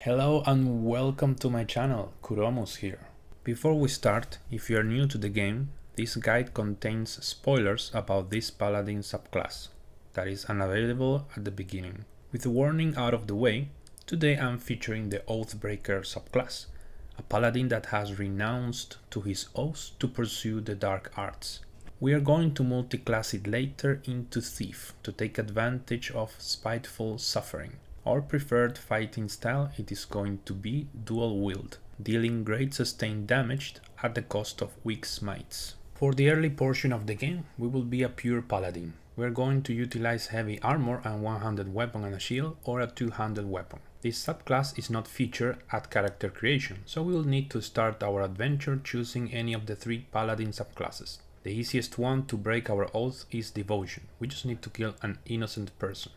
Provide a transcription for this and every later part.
Hello and welcome to my channel, Kuromus here. Before we start, if you are new to the game, this guide contains spoilers about this paladin subclass that is unavailable at the beginning. With the warning out of the way, today I'm featuring the Oathbreaker subclass, a paladin that has renounced to his oath to pursue the dark arts. We are going to multi-class it later into Thief to take advantage of spiteful suffering. Our preferred fighting style it is going to be dual wield, dealing great sustained damage at the cost of weak smites. For the early portion of the game, we will be a pure paladin. We are going to utilize heavy armor and one-handed weapon and a shield, or a two-handed weapon. This subclass is not featured at character creation, so we will need to start our adventure choosing any of the three paladin subclasses. The easiest one to break our oath is devotion. We just need to kill an innocent person,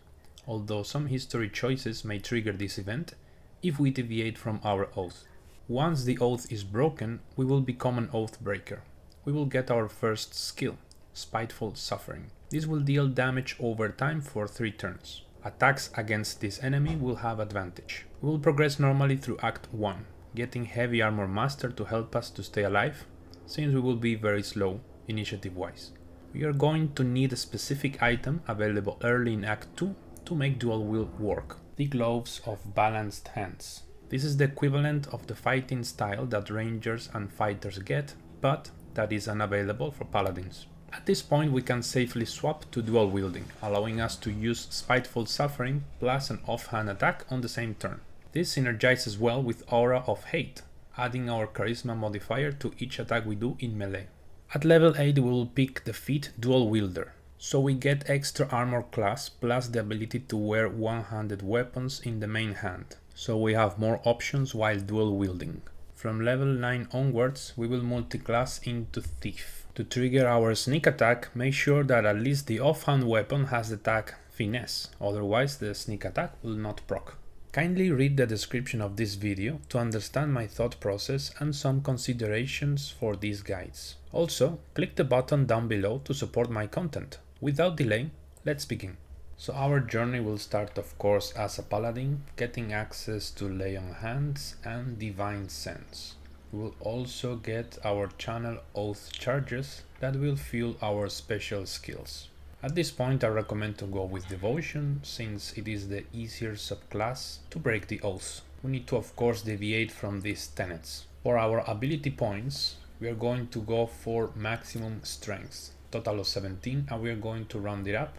although some history choices may trigger this event if we deviate from our oath. Once the oath is broken, we will become an Oathbreaker. We will get our first skill, Spiteful Suffering. This will deal damage over time for 3 turns. Attacks against this enemy will have advantage. We will progress normally through Act 1, getting Heavy Armor Master to help us to stay alive, since we will be very slow initiative-wise. We are going to need a specific item available early in Act 2 to make dual wield work, the Gloves of Balanced Hands. This is the equivalent of the fighting style that rangers and fighters get, but that is unavailable for paladins. At this point we can safely swap to dual wielding, allowing us to use Spiteful Suffering plus an offhand attack on the same turn. This synergizes well with Aura of Hate, adding our charisma modifier to each attack we do in melee. At level 8 we will pick the feat Dual Wielder, so we get extra armor class plus the ability to wear one-handed weapons in the main hand, so we have more options while dual wielding. From level 9 onwards we will multi-class into Thief. To trigger our sneak attack, make sure that at least the offhand weapon has the tag Finesse, otherwise the sneak attack will not proc. Kindly read the description of this video to understand my thought process and some considerations for these guides. Also, click the button down below to support my content. Without delay, let's begin. So our journey will start of course as a paladin, getting access to Lay on Hands and Divine Sense. We will also get our channel oath charges that will fuel our special skills. At this point I recommend to go with Devotion, since it is the easier subclass to break the oath. We need to of course deviate from these tenets. For our ability points, we are going to go for maximum strength, total of 17, and we are going to round it up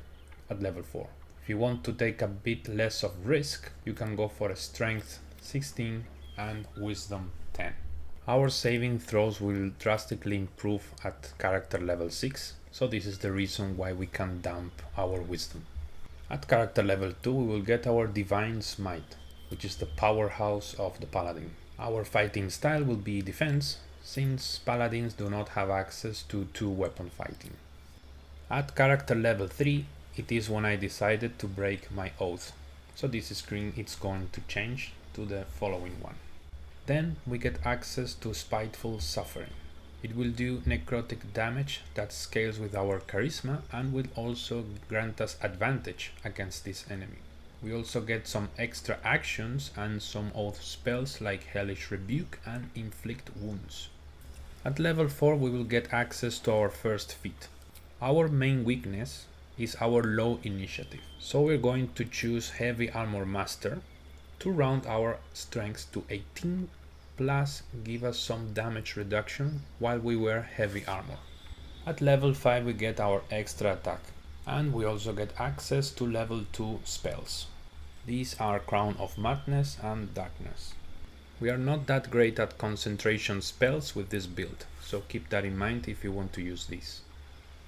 at level 4. If you want to take a bit less of risk, you can go for a strength 16 and wisdom 10. Our saving throws will drastically improve at character level 6, so this is the reason why we can dump our wisdom. At character level 2 we will get our Divine Smite, which is the powerhouse of the paladin. Our fighting style will be defense, since paladins do not have access to 2-weapon fighting. At character level 3 it is when I decided to break my oath, so this screen is going to change to the following one. Then we get access to Spiteful Suffering. It will do necrotic damage that scales with our charisma and will also grant us advantage against this enemy. We also get some extra actions and some oath spells like Hellish Rebuke and Inflict Wounds. At level 4 we will get access to our first feat. Our main weakness is our low initiative, so we're going to choose Heavy Armor Master to round our strength to 18 plus give us some damage reduction while we wear heavy armor. At level 5 we get our extra attack, and we also get access to level 2 spells. These are Crown of Madness and Darkness. We are not that great at concentration spells with this build, so keep that in mind if you want to use these.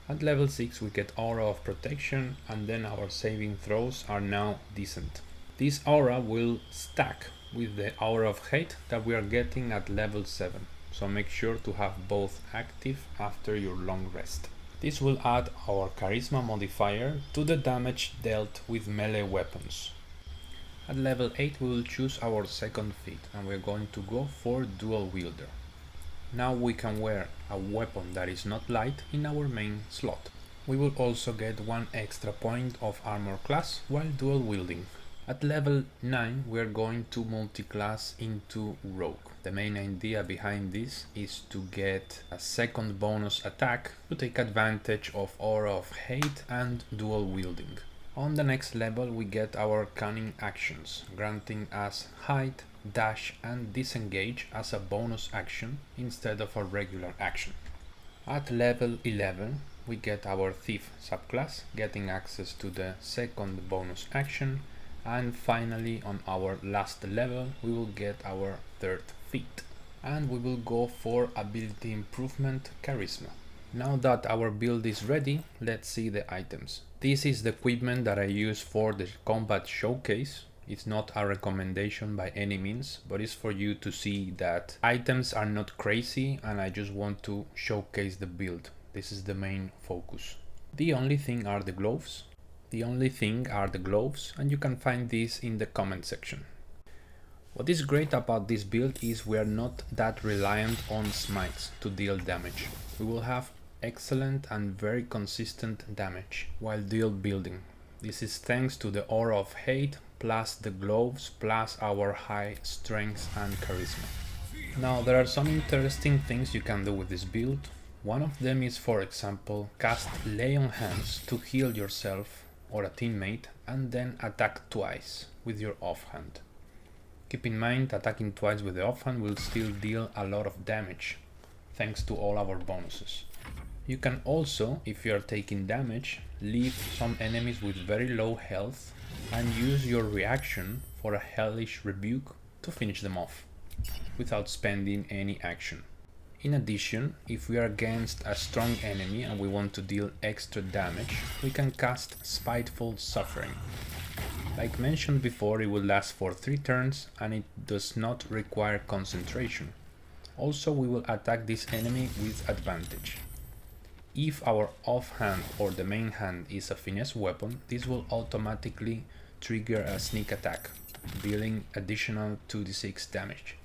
At level 6 we get Aura of Protection, and then our saving throws are now decent. This aura will stack with the Aura of Hate that we are getting at level 7, so make sure to have both active after your long rest. This will add our charisma modifier to the damage dealt with melee weapons. At level 8 we will choose our second feat, and we're going to go for Dual Wielder. Now we can wear a weapon that is not light in our main slot. We will also get 1 extra point of armor class while dual wielding. At level 9 we are going to multi-class into Rogue. The main idea behind this is to get a second bonus attack to take advantage of Aura of Hate and dual wielding. On the next level we get our cunning actions, granting us height, dash and disengage as a bonus action instead of a regular action. At level 11 we get our thief subclass, getting access to the second bonus action, and finally on our last level we will get our third feat, and we will go for ability improvement charisma. Now that our build is ready, let's see the items. This is the equipment that I use for the combat showcase. It's not a recommendation by any means, but it's for you to see that items are not crazy and I just want to showcase the build. This is the main focus. The only thing are the gloves. And you can find this in the comment section. What is great about this build is we are not that reliant on smites to deal damage. We will have excellent and very consistent damage while dual building. This is thanks to the Aura of Hate plus the gloves plus our high strength and charisma. Now there are some interesting things you can do with this build. One of them is, for example, cast Lay on Hands to heal yourself or a teammate and then attack twice with your offhand. Keep in mind, attacking twice with the offhand will still deal a lot of damage thanks to all our bonuses. You can also, if you are taking damage, leave some enemies with very low health and use your reaction for a hellish rebuke to finish them off without spending any action. In addition, if we are against a strong enemy and we want to deal extra damage, we can cast Spiteful Suffering. Like mentioned before, it will last for 3 turns and it does not require concentration. Also, we will attack this enemy with advantage. If our offhand or the main hand is a finesse weapon, this will automatically trigger a sneak attack, dealing additional 2d6 damage.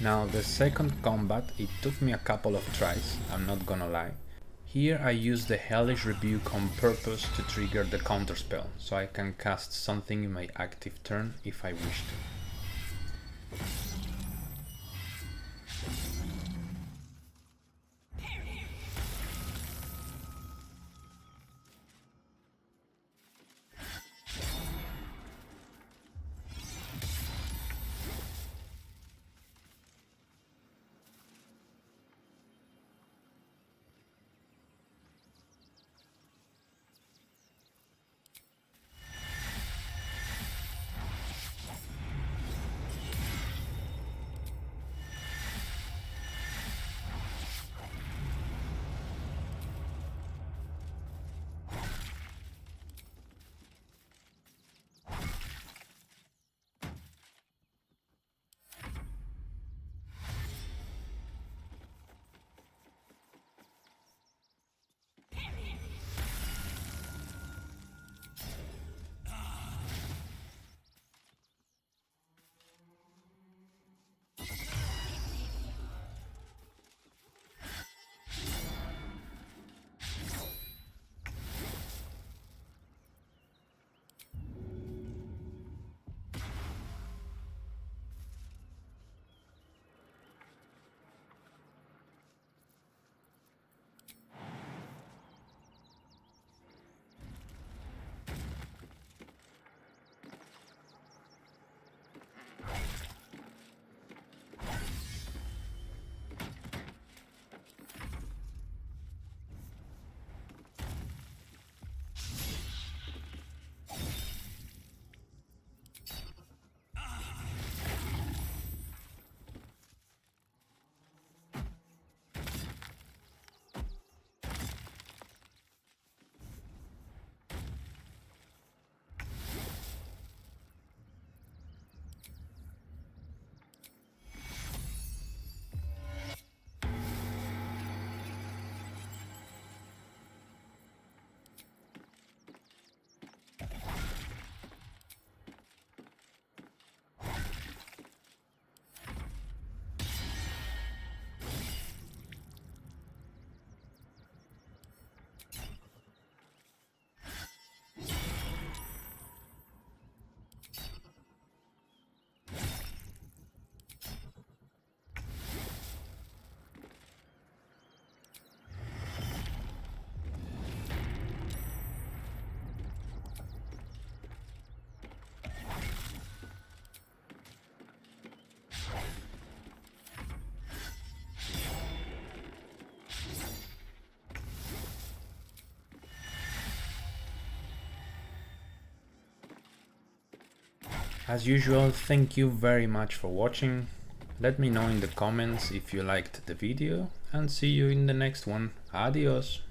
Now the second combat, it took me a couple of tries, I'm not gonna lie. Here I used the Hellish Rebuke on purpose to trigger the counterspell, so I can cast something in my active turn if I wish to. As usual, thank you very much for watching. Let me know in the comments if you liked the video, and see you in the next one. Adios!